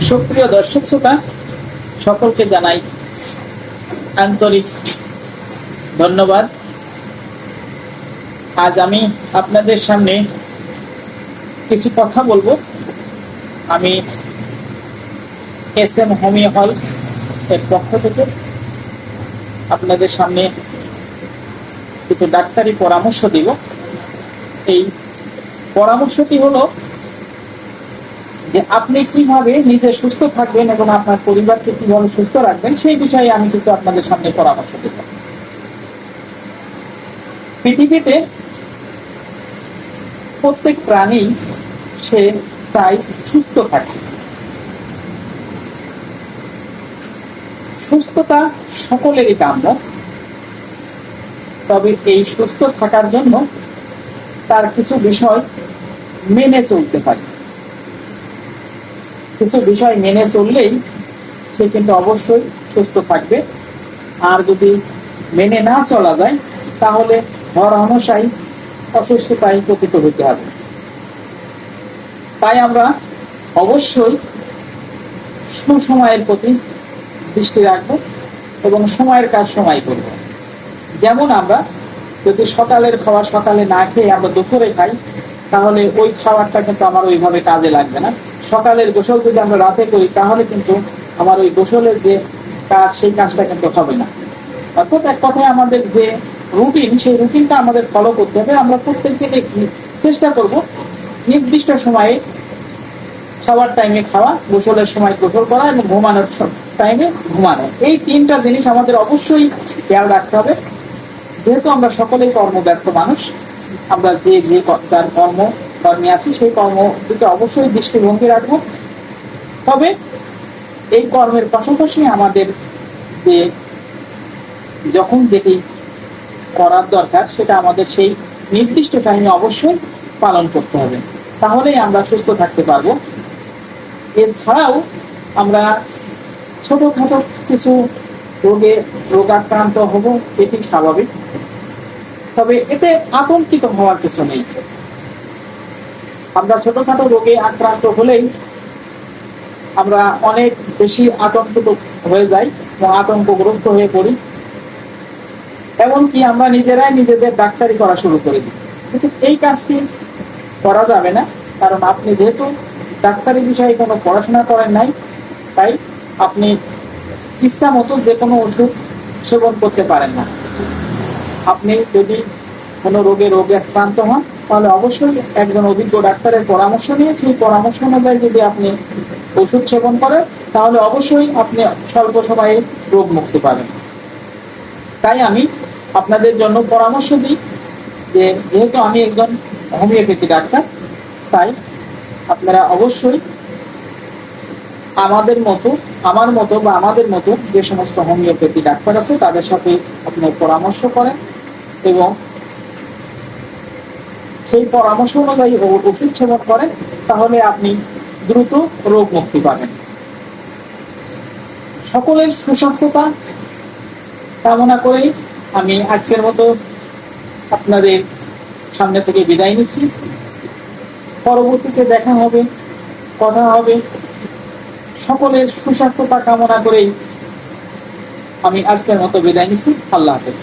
সুপ্রিয় দর্শক শ্রোতা সকলকে জানাই আন্তরিক ধন্যবাদ। আজ আমি আপনাদের সামনে কিছু কথা বলবো। আমি SM হোমিও হল এর পক্ষ থেকে আপনাদের সামনে কিছু ডাক্তারি পরামর্শ দিব। এই পরামর্শটি হলো যে আপনি কিভাবে নিজে সুস্থ থাকবেন এবং আপনার পরিবারকে কিভাবে সুস্থ রাখবেন সেই বিষয়ে আমি কিন্তু আপনাদের সামনে পরামর্শ দেব। পৃথিবীতে প্রত্যেক প্রাণী সে চায় সুস্থ থাকে। সুস্থতা সকলেরই কাম্য, তবে এই সুস্থ থাকার জন্য তার কিছু বিষয় মেনে চলতে হয়। কিছু বিষয় মেনে চললেই সে কিন্তু অবশ্যই সুস্থ থাকবে। আর যদি মেনে না চলা যায় তাহলে হরহামেশাই অসুস্থতায় পতিত হতে হবে। তাই আমরা অবশ্যই সুসময়ের প্রতি দৃষ্টি রাখবো এবং সময়ের কাজ সময় করব। যেমন আমরা যদি সকালের খাবার সকালে না খেয়ে আমরা দুপুরে খাই তাহলে ওই খাবারটা কিন্তু আমার ওইভাবে কাজে লাগবে না। সকালের গোসল যদি আমরা রাতে করি তাহলে কিন্তু আমার ওই গোসলের যে কাজ সেই কাজটা কিন্তু হবে না। অর্থাৎ এক কথায় আমাদের যে রুটিন সেই রুটিনটা আমাদের ফলো করতে হবে। আমরা প্রত্যেকদিন চেষ্টা করব নির্দিষ্ট সময়ে খাওয়ার টাইমে খাওয়া, গোসলের সময় গোসল করা এবং ঘুমানোর টাইমে ঘুমানো। এই তিনটা জিনিস আমাদের অবশ্যই খেয়াল রাখতে হবে। যেহেতু আমরা সকলেই কর্মব্যস্ত মানুষ, আমরা যে যে তার কর্মে আছি সেই কর্ম দিকে অবশ্যই দৃষ্টিভঙ্গি রাখবো। তবে এই কর্মের পাশাপাশি আমাদের যে যখন যেটি করার দরকার সেটা আমাদের সেই নির্দিষ্ট টাইমে অবশ্যই পালন করতে হবে, তাহলেই আমরা সুস্থ থাকতে পারবো। এছাড়াও আমরা ছোটখাটো কিছু রোগাক্রান্ত হব, এটি স্বাভাবিক। তবে এতে আতঙ্কিত হওয়ার কিছু নেই। আমরা ছোটখাটো রোগে আক্রান্ত হলেই আমরা অনেক বেশি আতঙ্কিত হয়ে যাই এবং আতঙ্কগ্রস্ত হয়ে পড়ি। এমনকি আমরা নিজেরাই নিজেদের ডাক্তারি করা শুরু করে দিই। কিন্তু এই কাজটি করা যাবে না, কারণ আপনি যেহেতু ডাক্তারি বিষয়ে কোনো পড়াশোনা করেন নাই, তাই আপনি ইচ্ছা মতো যে কোনো ওষুধ সেবন করতে পারেন না। আপনি যদি কোনো রোগে আক্রান্ত হন তাহলে অবশ্যই একজন অভিজ্ঞ ডাক্তারের পরামর্শ নিয়ে সেই পরামর্শ অনুযায়ী যদি আপনি ওষুধ সেবন করেন তাহলে অবশ্যই আপনি স্বল্প সময়ে রোগ মুক্তি পাবেন। তাই আমি আপনাদের জন্য পরামর্শ দিই যে যেহেতু আমি একজন হোমিওপ্যাথি ডাক্তার, তাই আপনারা অবশ্যই আমার মতো যে সমস্ত হোমিওপ্যাথি ডাক্তার আছে তাদের সাথে আপনি পরামর্শ করেন এবং সেই পরামর্শ অনুযায়ী ওষুধ সেবন করেন, তাহলে আপনি দ্রুত রোগ মুক্তি পাবেন। সকলের সুস্বাস্থ্যতা কামনা করেই আমি আজকের মতো আপনাদের সামনে থেকে বিদায় নিচ্ছি। পরবর্তীতে দেখা হবে, কথা হবে। সকলের সুস্বাস্থ্যতা কামনা করেই আমি আজকের মতো বিদায় নিচ্ছি। আল্লাহ হাফেজ।